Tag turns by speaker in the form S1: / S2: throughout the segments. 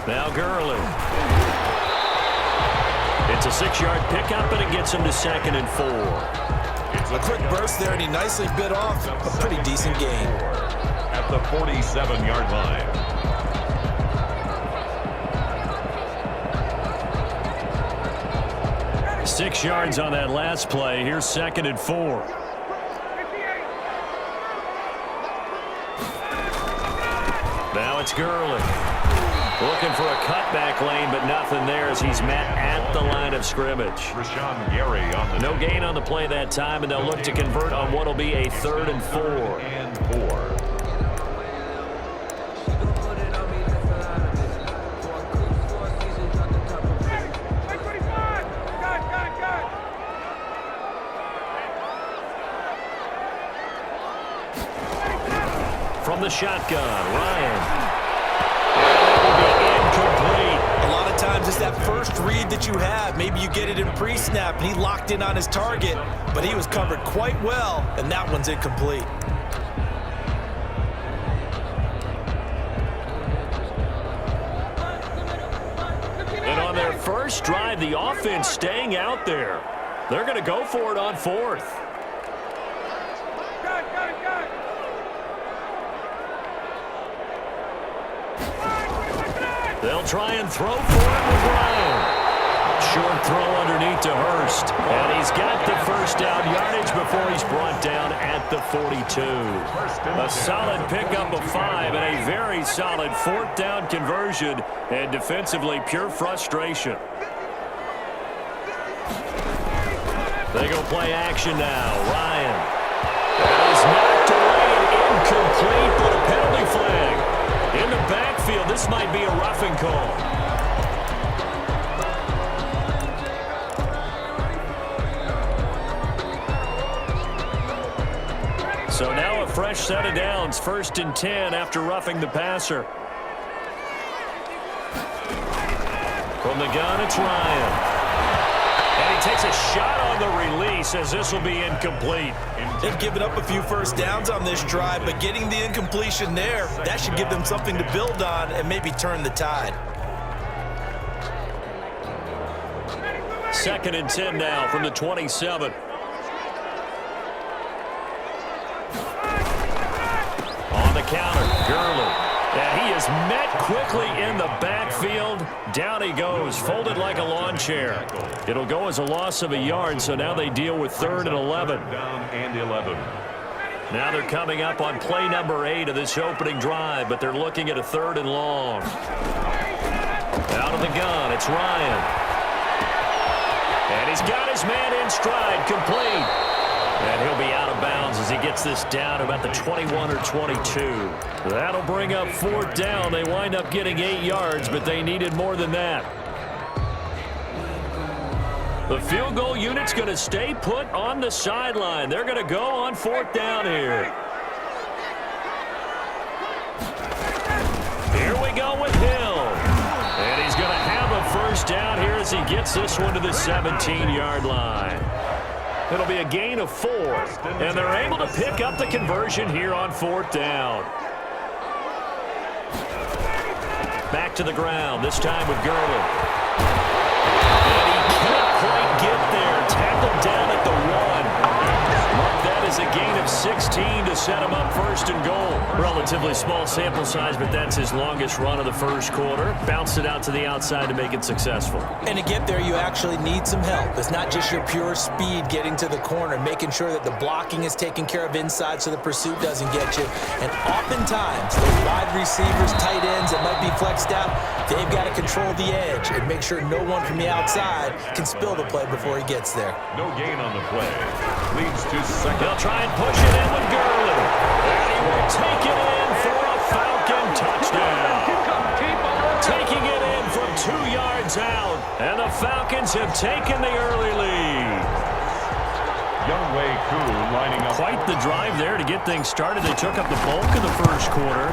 S1: Now Gurley. It's a 6-yard pickup, and it gets him to 2nd and 4.
S2: A quick burst there, and he nicely bit off a pretty decent gain.
S3: At the 47-yard line.
S1: 6 yards on that last play. Here's 2nd and 4. Now it's Gurley. Looking for a cutback lane, but nothing there as he's met at the line of scrimmage. No gain on the play that time, and they'll look to convert on what will be a 3rd and 4. From the shotgun, Ryan.
S2: A lot of times it's that first read that you have. Maybe you get it in pre-snap, and he locked in on his target, but he was covered quite well, and that one's incomplete.
S1: And on their first drive, the offense staying out there. They're going to go for it on 4th. They'll try and throw for it with Ryan. Short throw underneath to Hurst. And he's got the first down yardage before he's brought down at the 42. A solid pickup of 5 and a very solid 4th down conversion. And defensively, pure frustration. They go play action now. Ryan. That is knocked away and incomplete, but a penalty flag. In the backfield, this might be a roughing call. So now a fresh set of downs, 1st and 10 after roughing the passer. From the gun, it's Ryan. And he takes a shot on the release as this will be incomplete.
S2: They've given up a few first downs on this drive, but getting the incompletion there, that should give them something to build on and maybe turn the tide.
S1: 2nd and 10 now from the 27. On the counter, Gurley. And he is met quickly in the backfield. Down he goes, folded like a lawn chair. It'll go as a loss of a yard, so now they deal with 3rd and 11. Now they're coming up on play number 8 of this opening drive, but they're looking at a 3rd and long. Out of the gun, it's Ryan. And he's got his man in stride, complete. And he'll be out of bounds as he gets this down to about the 21 or 22. That'll bring up 4th down. They wind up getting 8 yards, but they needed more than that. The field goal unit's going to stay put on the sideline. They're going to go on 4th down here. Here we go with Hill. And he's going to have a first down here as he gets this one to the 17-yard line. It'll be a gain of 4, and they're able to pick up the conversion here on 4th down. Back to the ground, this time with Gurley. And he can't quite get there. Tackled down at the 1. That is a gain of 16 to set him up 1st and goal. Relatively small sample size, but that's his longest run of the first quarter. Bounced it out to the outside to make it successful.
S2: And to get there, you actually need some help. It's not just your pure speed getting to the corner, making sure that the blocking is taken care of inside so the pursuit doesn't get you. And oftentimes, those wide receivers, tight ends that might be flexed out, they've got to control the edge and make sure no one from the outside can spill the play before he gets there.
S3: No gain on the play. Leads to 2nd.
S1: They'll try and push it in with Gurley. And he will take it in for a Falcon touchdown. Taking it in from 2 yards out. And the Falcons have taken the early lead.
S3: Youngway Koo lining up.
S1: Quite the drive there to get things started. They took up the bulk of the first quarter,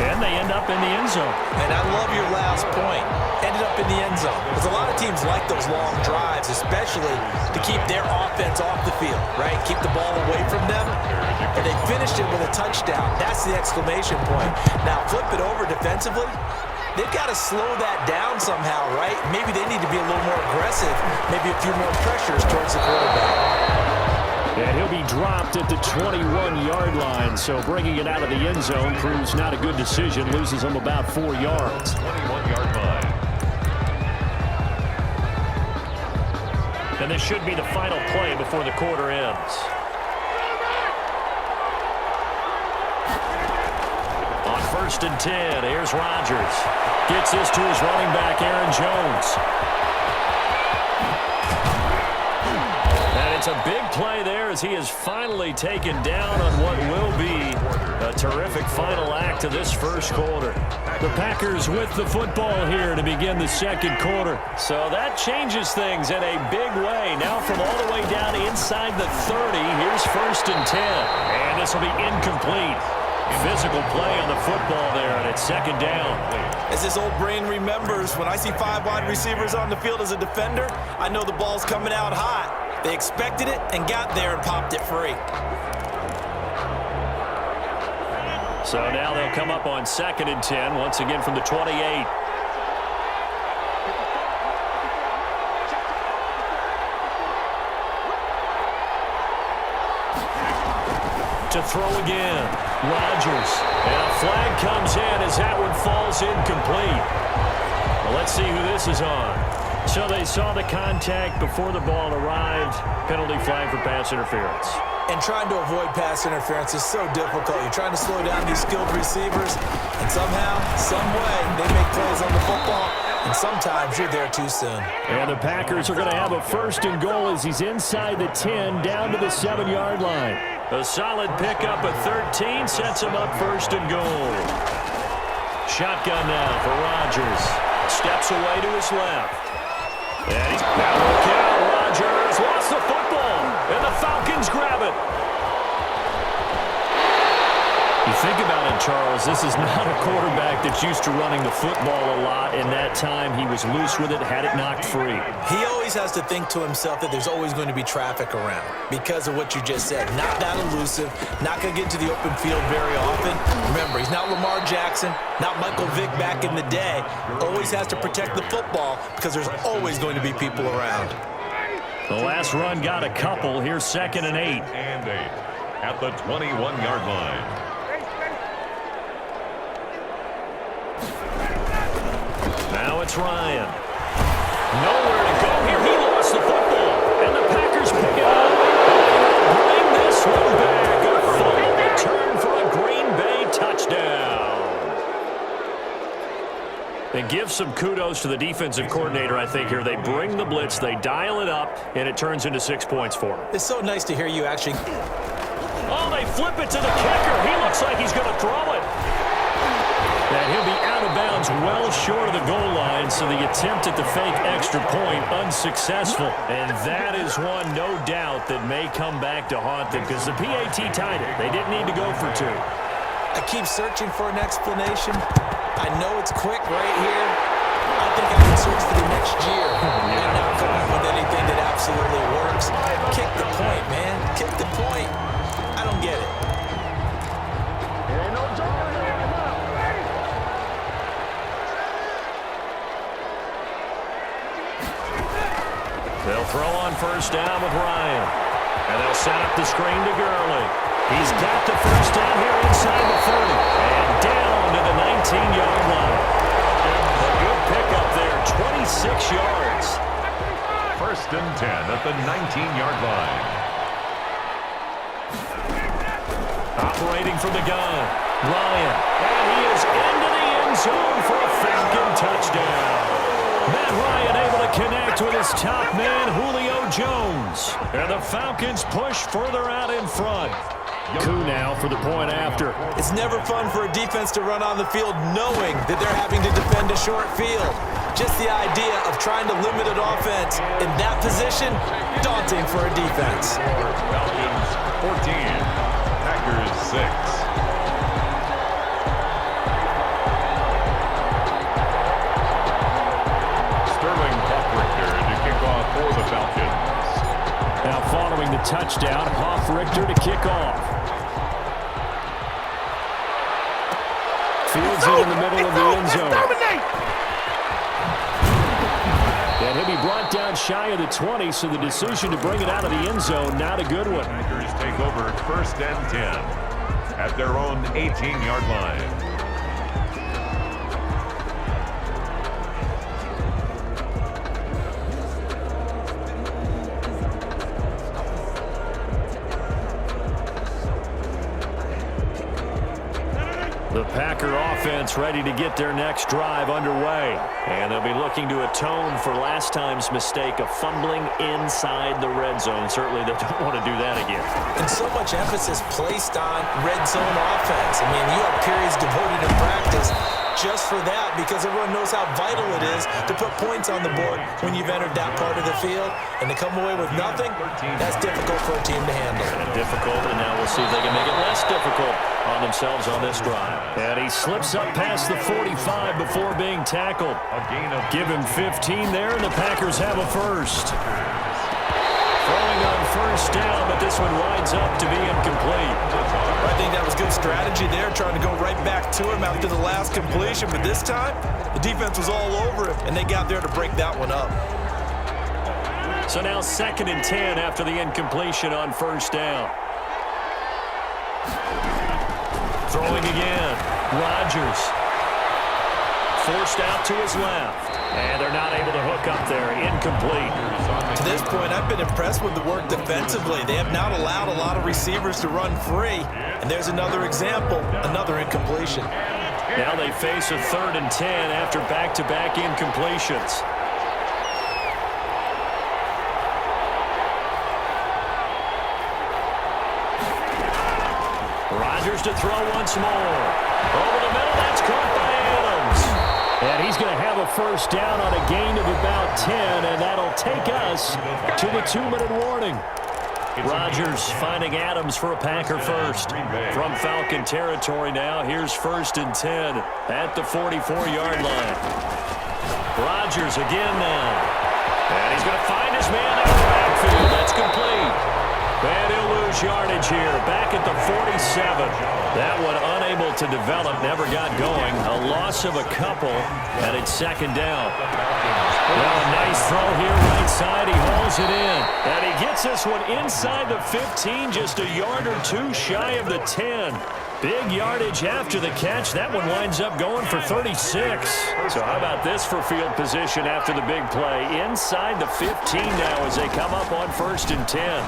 S1: and they end up in the end zone.
S2: And I love your last point. Ended up in the end zone. Because a lot of teams like those long drives, especially to keep their offense off the field, right? Keep the ball away from them. And they finished it with a touchdown. That's the exclamation point. Now flip it over defensively. they've got to slow that down somehow, right? Maybe they need to be a little more aggressive, maybe a few more pressures towards the quarterback.
S1: And he'll be dropped at the 21-yard line, so bringing it out of the end zone proves not a good decision, loses him about 4 yards.
S3: 21-yard line.
S1: And this should be the final play before the quarter ends. On 1st and 10, here's Rodgers. Gets this to his running back, Aaron Jones. And it's a big play there as he is finally taken down on what will be a terrific final act of this first quarter. The Packers with the football here to begin the second quarter. So that changes things in a big way. Now from all the way down inside the 30, here's 1st and 10. And this will be incomplete. Physical play on the football there, and it's 2nd down.
S2: As this old brain remembers, when I see 5 wide receivers on the field as a defender, I know the ball's coming out hot. They expected it and got there and popped it free.
S1: So now they'll come up on 2nd and 10, once again from the 28. To throw again, Rodgers. And a flag comes in as that one falls incomplete. Well, let's see who this is on. So they saw the contact before the ball arrived. Penalty flag for pass interference.
S2: And trying to avoid pass interference is so difficult. You're trying to slow down these skilled receivers, and somehow, some way, they make plays on the football, and sometimes you're there too soon.
S1: And the Packers are going to have a 1st and goal as he's inside the 10, down to the 7-yard line. A solid pickup at 13 sets him up 1st and goal. Shotgun now for Rodgers. Steps away to his left. And he's now look out. Rodgers lost the football, and the Falcons grab it. You think about it, Charles, this is not a quarterback that's used to running the football a lot, and that time he was loose with it, had it knocked free.
S2: He always has to think to himself that there's always going to be traffic around because of what you just said. Not that elusive, not going to get to the open field very often. Remember, he's not Lamar Jackson, not Michael Vick back in the day. Always has to protect the football because there's always going to be people around.
S1: The last run got a couple. Here's 2nd and 8.
S3: And 8 at the 21-yard line.
S1: Now it's Ryan. Nowhere to go here. He lost the football. And the Packers pick it up. Bring this one back. A full return for a Green Bay touchdown. And give some kudos to the defensive coordinator, I think, here. They bring the blitz, they dial it up, and it turns into 6 points for them.
S2: It's so nice to hear you actually.
S1: Oh, they flip it to the kicker. He looks like he's going to throw it. And he'll be out of bounds well short of the goal line, so the attempt at the fake extra point unsuccessful. And that is one, no doubt, that may come back to haunt them because the PAT tied it. They didn't need to go for 2.
S2: I keep searching for an explanation. I know it's quick right here. I think I can search for the next year and not come up with anything that absolutely works. Kick the point, man. Kick the point. I don't get it.
S1: They'll throw on 1st down with Ryan. And they'll set up the screen to Gurley. He's got the 1st down here inside the 30. And down to the 19-yard line. A good pickup there, 26 yards.
S3: 1st and 10 at the 19-yard line.
S1: Operating from the gun, Ryan. And he is into the end zone for a Falcon touchdown. Matt Ryan able to connect with his top man, Julio Jones. And the Falcons push further out in front. Koo now for the point after.
S2: It's never fun for a defense to run on the field knowing that they're having to defend a short field. Just the idea of trying to limit an offense in that position, daunting for a defense.
S3: Falcons 14, Packers 6. For the Falcons.
S1: Now following the touchdown, Richter to kick off. Fields it in the middle of the end zone. And he'll be brought down shy of the 20, so the decision to bring it out of the end zone, not a good one.
S3: Packers take over 1st and 10 at their own 18-yard line.
S1: The Packer offense ready to get their next drive underway. And they'll be looking to atone for last time's mistake of fumbling inside the red zone. Certainly they don't want to do that again.
S2: And so much emphasis placed on red zone offense. I mean, you have periods devoted in practice just for that, because everyone knows how vital it is to put points on the board when you've entered that part of the field. And to come away with nothing, that's difficult for a team to handle.
S1: And difficult, and now we'll see if they can make it less difficult on themselves on this drive. And he slips up past the 45 before being tackled. Give him 15 there, and the Packers have a first. Throwing on first down, but this one winds up to be incomplete.
S4: I think that was good strategy there, trying to go right back to him after the last completion. But this time, the defense was all over him, and they got there to break that one up.
S1: So now 2nd and 10 after the incompletion on first down. Throwing again. Rodgers. Forced out to his left. And they're not able to hook up there. Incomplete.
S4: To this point, I've been impressed with the work defensively. They have not allowed a lot of receivers to run free. And there's another example, another incompletion.
S1: Now they face a 3rd and 10 after back-to-back incompletions. Rodgers to throw once more. Over the middle, that's caught by Adams. And he's going to have a first down on a gain of about 10, and that'll take us to the 2-minute warning. Rodgers finding Adams for a Packer first. From Falcon territory now, here's 1st and 10 at the 44-yard line. Rodgers again now. And he's going to find his man out of the backfield. That's complete. And he'll lose yardage here, back at the 47. That one unable to develop, never got going. A loss of a couple, and it's 2nd down. Well, a nice throw here right side. He hauls it in. And he gets this one inside the 15, just a yard or two shy of the 10. Big yardage after the catch. That one winds up going for 36. So how about this for field position after the big play? Inside the 15 now as they come up on 1st and 10.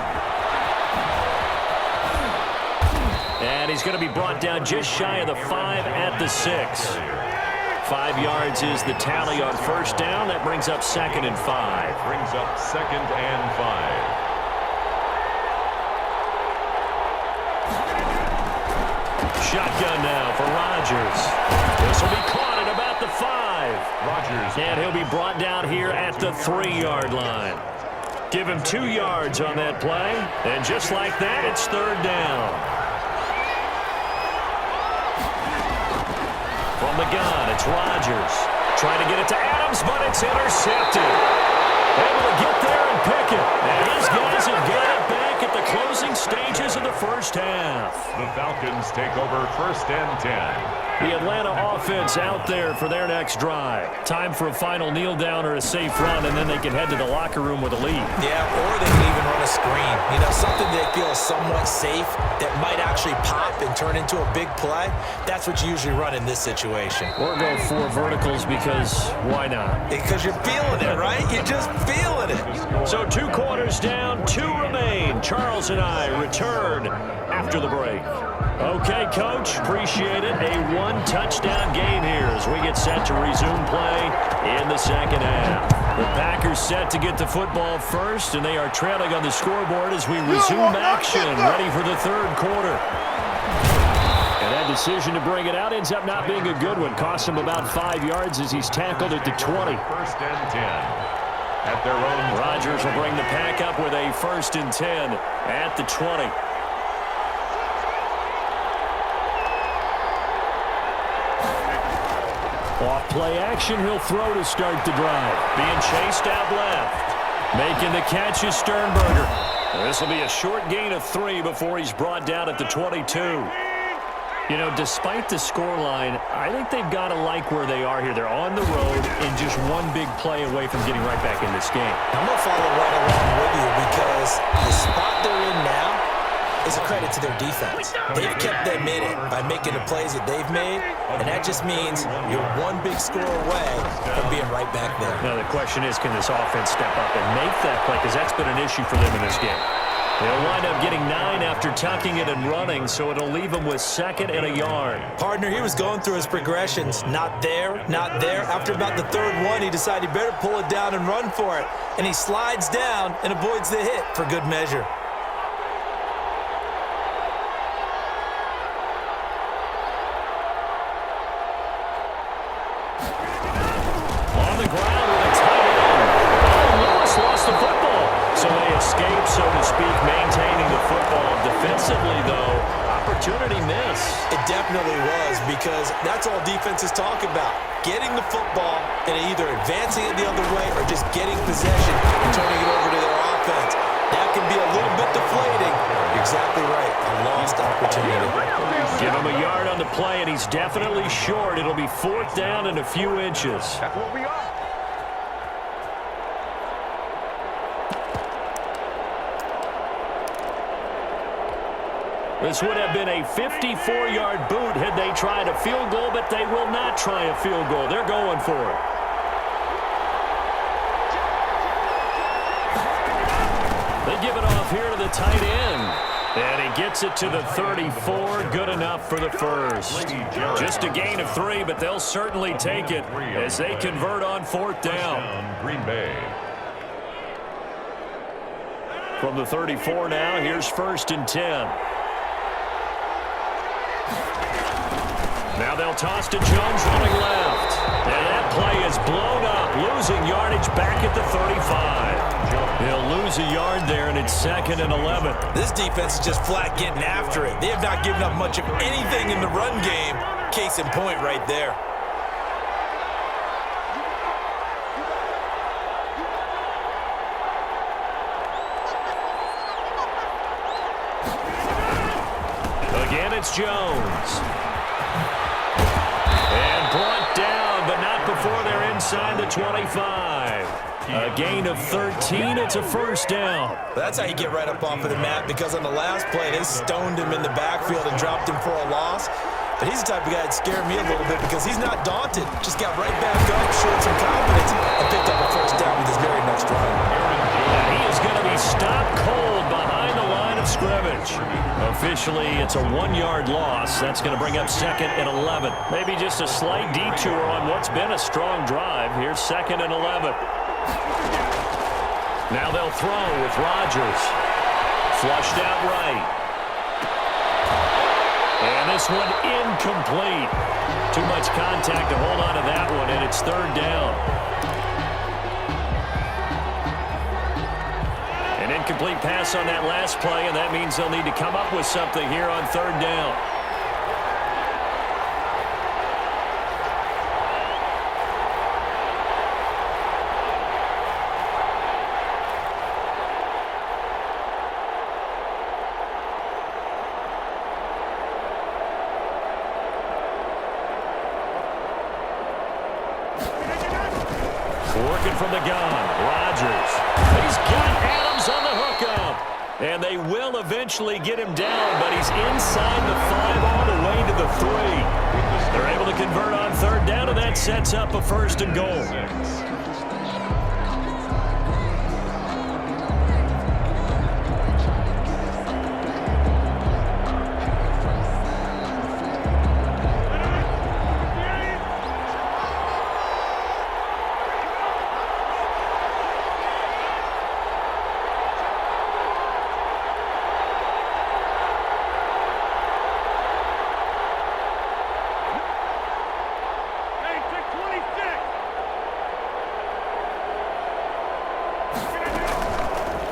S1: And he's going to be brought down just shy of the 5 at the 6. 5 yards is the tally on first down. That brings up 2nd and 5.
S3: Brings up 2nd and 5.
S1: Shotgun now for Rodgers. This will be caught at about the 5.
S3: Rodgers.
S1: And he'll be brought down here at the 3-yard line. Give him 2 yards on that play. And just like that, it's 3rd down. From the gun, it's Rodgers. Trying to get it to Adams, but it's intercepted. Able to get there and pick it. And these guys have got it back at the closing stages of the first half.
S3: The Falcons take over 1st and 10.
S1: The Atlanta offense out there for their next drive. Time for a final kneel down or a safe run, and then they can head to the locker room with a lead.
S2: Yeah, or they can even run a screen. You know, something they feel is somewhat safe that might actually pop and turn into a big play. That's what you usually run in this situation.
S1: Or go 4 verticals because why not?
S2: Because you're feeling it, right? You're just feeling it.
S1: So 2 quarters down, 2 remain. Charles and I return after the break. Okay, Coach, appreciate it. A 1-touchdown game here as we get set to resume play in the 2nd half. The Packers set to get the football first, and they are trailing on the scoreboard as we resume action, ready for the 3rd quarter. And that decision to bring it out ends up not being a good one. Costs him about 5 yards as he's tackled at the 20.
S3: 1st and 10 at their own.
S1: Rodgers will bring the pack up with a 1st and 10 at the 20. Off play action, he'll throw to start the drive. Being chased out left. Making the catch is Sternberger. This will be a short gain of 3 before he's brought down at the 22. You know, despite the scoreline, I think they've got to like where they are here. They're on the road and just one big play away from getting right back in this game.
S2: I'm going to follow right along with you because the spot they're in now is a credit to their defense. They've kept them in it by making the plays that they've made, and that just means you're one big score away from being right back there.
S1: Now, the question is, can this offense step up and make that play? Because that's been an issue for them in this game. They'll wind up getting 9 after tucking it and running, so it'll leave them with 2nd and a yard.
S2: Partner, he was going through his progressions. Not there, not there. After about the 3rd one, he decided he better pull it down and run for it. And he slides down and avoids the hit for good measure.
S1: On the ground with a tight end. Oh, Lewis lost the football. So they escape, so to speak, maintaining the football. Defensively, though, opportunity miss.
S2: It definitely was, because that's all defenses talk about. Getting the football and either advancing it the other way or just getting possession and turning it over to their offense. That can be a little bit deflating. You're exactly right. A lost opportunity.
S1: Give him a yard on the play, and he's definitely short. It'll be 4th down and a few inches.
S3: That's what we are.
S1: This would have been a 54-yard boot had they tried a field goal, but they will not try a field goal. They're going for it. They give it off here to the tight end. And he gets it to the 34. Good enough for the first. Just a gain of 3, but they'll certainly take it as they convert on 4th down.
S3: Green Bay.
S1: From the 34 now, here's 1st and 10. Now they'll toss to Jones running left. And that play is blown up, losing yardage back at the 35. They'll lose a yard there, and it's 2nd and 11.
S2: This defense is just flat getting after it. They have not given up much of anything in the run game. Case in point right there.
S1: Again, it's Jones. And brought down, but not before they're inside the 25. A gain of 13. It's a 1st down.
S2: That's how you get right up off of the mat, because on the last play, they stoned him in the backfield and dropped him for a loss. But he's the type of guy that scared me a little bit because he's not daunted. Just got right back up, showed some confidence, and picked up a 1st down with his very next run.
S1: And he is going to be stopped cold behind the line of scrimmage. Officially, it's a 1-yard loss. That's going to bring up 2nd and 11. Maybe just a slight detour on what's been a strong drive. Here's 2nd and 11. Now they'll throw with Rodgers. Flushed out right. And this one incomplete. Too much contact to hold on to that one, and it's 3rd down. An incomplete pass on that last play, and that means they'll need to come up with something here on 3rd down. Working from the gun, Rodgers. He's got Adams on the hookup. And they will eventually get him down, but he's inside the 5 all the way to the 3. They're able to convert on 3rd down, and that sets up a 1st and goal.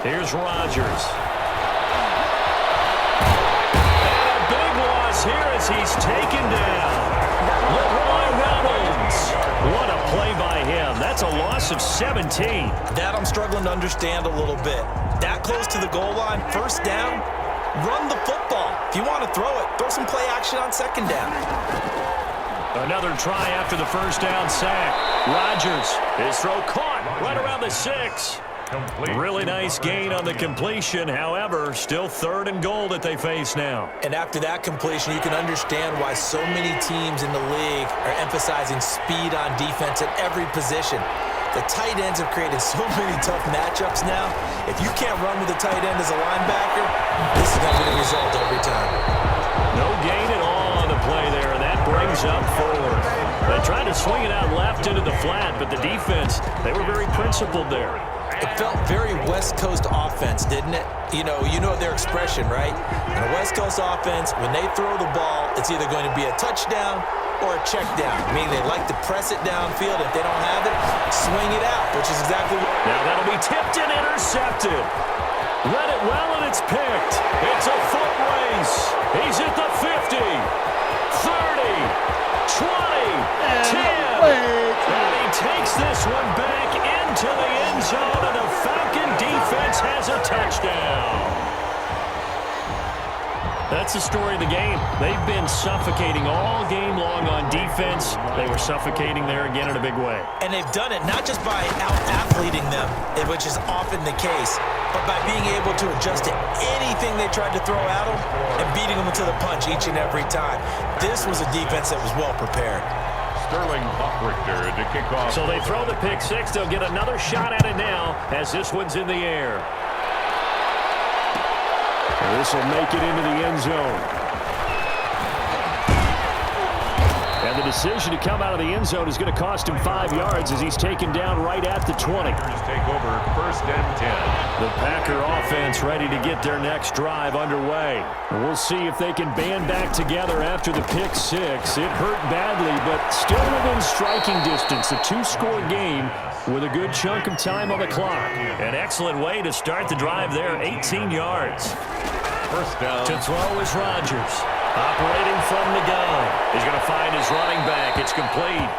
S1: Here's Rodgers. And a big loss here as he's taken down. LeRoy Reynolds. What a play by him. That's a loss of 17.
S2: That I'm struggling to understand a little bit. That close to the goal line, 1st down, run the football.
S4: If you want to throw it, throw some play action on second down.
S1: Another try after the first down sack. Rodgers, his throw caught right around the 6.
S3: Complete.
S1: Really nice gain on the completion. However, still 3rd and goal that they face now.
S2: And after that completion, you can understand why so many teams in the league are emphasizing speed on defense at every position. The tight ends have created so many tough matchups now. If you can't run with a tight end as a linebacker, this is going to be the result every time.
S1: No gain at all on the play there, and that brings up 4. They tried to swing it out left into the flat, but the defense, they were very principled there.
S2: It felt very West Coast offense, didn't it? You know their expression, right? In a West Coast offense, when they throw the ball, it's either going to be a touchdown or a check down, meaning they like to press it downfield. If they don't have it, swing it out, which is exactly what...
S1: Now that'll be tipped and intercepted. Read it well, and it's picked. It's a foot race. He's at the 50, 30, 20, 10. And he takes this one back into the end zone, and the Falcon defense has a touchdown. That's the story of the game. They've been suffocating all game long on defense. They were suffocating there again in a big way.
S2: And they've done it not just by out-athleting them, which is often the case, but by being able to adjust to anything they tried to throw at them and beating them to the punch each and every time. This was a defense that was well prepared.
S3: Sterling Hockrichter to kick off.
S1: So they throw the pick 6. They'll get another shot at it now as this one's in the air. This will make it into the end zone. And the decision to come out of the end zone is going to cost him 5 yards as he's taken down right at the 20.
S3: Take over 1st and 10.
S1: The Packer offense ready to get their next drive underway. We'll see if they can band back together after the pick 6. It hurt badly, but still within striking distance. A 2-score game with a good chunk of time on the clock. An excellent way to start the drive there, 18 yards.
S3: 1st down.
S1: To throw is Rodgers. Operating from the gun. He's going to find his running back. It's complete.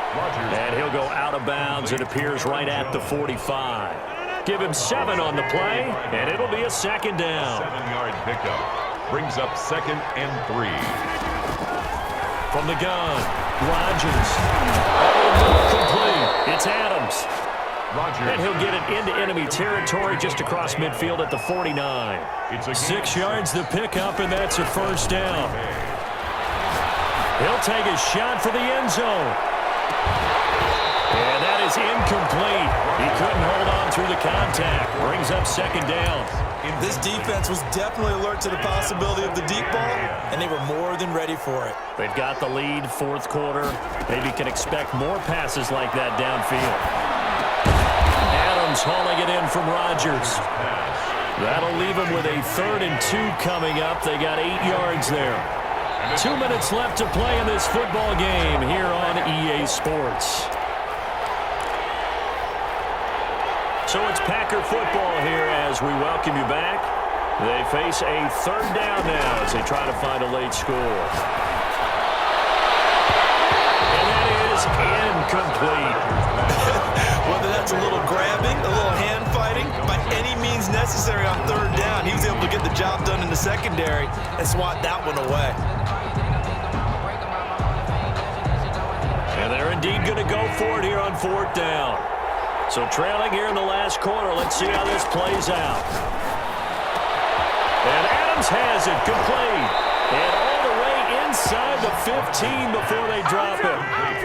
S1: And he'll go out of bounds. It appears right at the 45. Give him 7 on the play, and it'll be a 2nd down.
S3: 7-yard pickup. Brings up 2nd and 3.
S1: From the gun, Rodgers. Complete. It's Adams.
S3: Rodgers.
S1: And he'll get it into enemy territory just across midfield at the 49. 6 yards the pickup, and that's a 1st down. He'll take a shot for the end zone. And that is incomplete. He couldn't hold on through the contact. Brings up 2nd down.
S4: This defense was definitely alert to the possibility of the deep ball, and they were more than ready for it.
S1: They've got the lead, 4th quarter. Maybe can expect more passes like that downfield. Adams hauling it in from Rodgers. That'll leave him with a 3rd and 2 coming up. They got 8 yards there. 2 minutes left to play in this football game here on EA Sports. So it's Packer football here as we welcome you back. They face a 3rd down now as they try to find a late score. And that is incomplete.
S4: Whether that's a little grabbing, a little hand fighting, by any means necessary on 3rd down, he was able to get the job done in the secondary and swat that one away.
S1: And they're indeed going to go for it here on 4th down. So trailing here in the last quarter, let's see how this plays out. And Adams has it complete. And all the way inside the 15 before they drop it.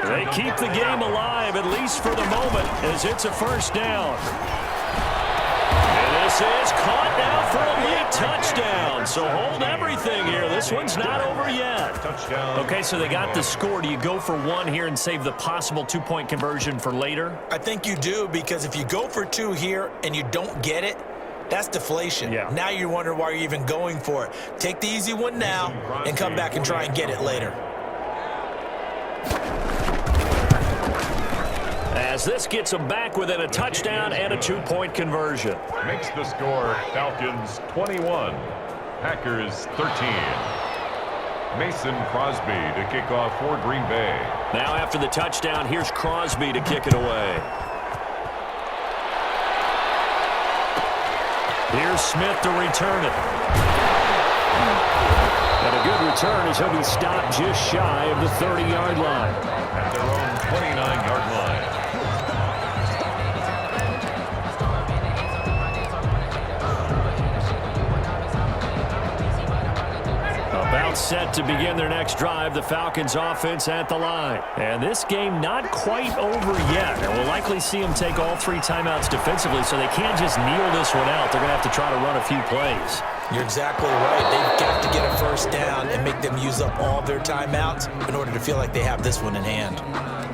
S1: They keep the game alive, at least for the moment, as it's a 1st down. And this is caught now for a late touchdown. So hold everything here. This one's not over yet.
S3: Touchdown.
S1: Okay, so they got the score. Do you go for 1 here and save the possible 2-point conversion for later?
S2: I think you do, because if you go for 2 here and you don't get it, that's deflation.
S1: Yeah.
S2: Now you wonder why you're even going for it. Take the easy one now and come back and try and get it later.
S1: As this gets them back within a touchdown and a 2-point conversion.
S3: Makes the score Falcons 21, Packers 13. Mason Crosby to kick off for Green Bay.
S1: Now after the touchdown, here's Crosby to kick it away. Here's Smith to return it. And a return as he'll be stopped just shy of the 30-yard line.
S3: At their own 29-yard line.
S1: About set to begin their next drive, the Falcons offense at the line. And this game not quite over yet. And we'll likely see them take all 3 timeouts defensively, so they can't just kneel this one out. They're going to have to try to run a few plays.
S2: You're exactly right. They've got to get a first down and make them use up all their timeouts in order to feel like they have this one in hand.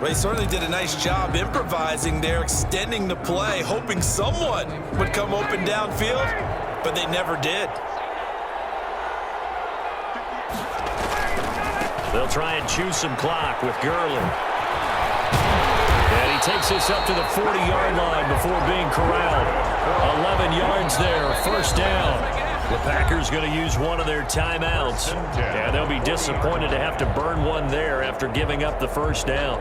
S4: They certainly did a nice job improvising there, extending the play, hoping someone would come open downfield, but they never did.
S1: They'll try and chew some clock with Gurley. And he takes this up to the 40-yard line before being corralled. 11 yards there, first down. The Packers going to use one of their timeouts. And they'll be disappointed to have to burn one there after giving up the first down.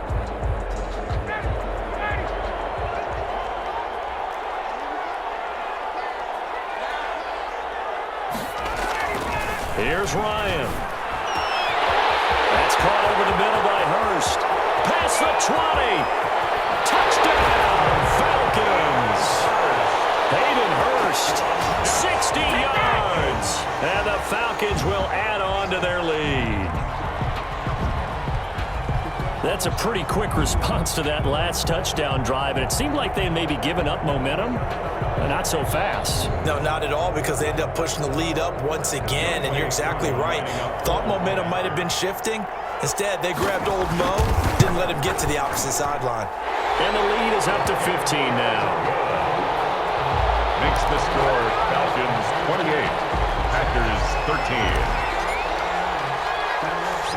S1: Here's Ryan. That's caught over the middle by Hurst. Past the 20. Touchdown, Falcons. Hayden Hurst, 60 yards. And the Falcons will add on to their lead. That's a pretty quick response to that last touchdown drive, and it seemed like they had maybe given up momentum, but not so fast.
S2: No, not at all, because they ended up pushing the lead up once again, and you're exactly right. Thought momentum might have been shifting. Instead, they grabbed old Mo, didn't let him get to the opposite sideline.
S1: And the lead is up to 15 now.
S3: Makes the score Falcons 28, Packers 13.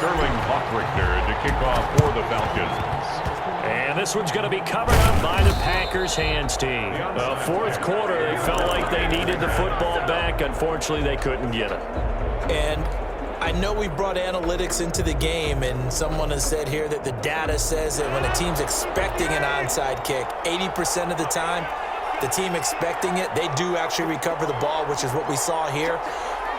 S3: Sterling Hawkrichter to kick off for the Falcons.
S1: And this one's going to be covered up by the Packers hands team. The fourth quarter, they felt like they needed the football back. Unfortunately, they couldn't get it.
S2: And I know we brought analytics into the game, and someone has said here that the data says that when a team's expecting an onside kick, 80% of the time, the team expecting it, they do actually recover the ball, which is what we saw here.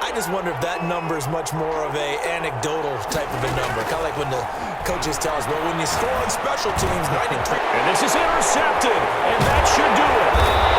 S2: I just wonder if that number is much more of a anecdotal type of a number. Kind of like when the coaches tell us, well, when you score on special teams, 93.
S1: And this is intercepted, and that should do it.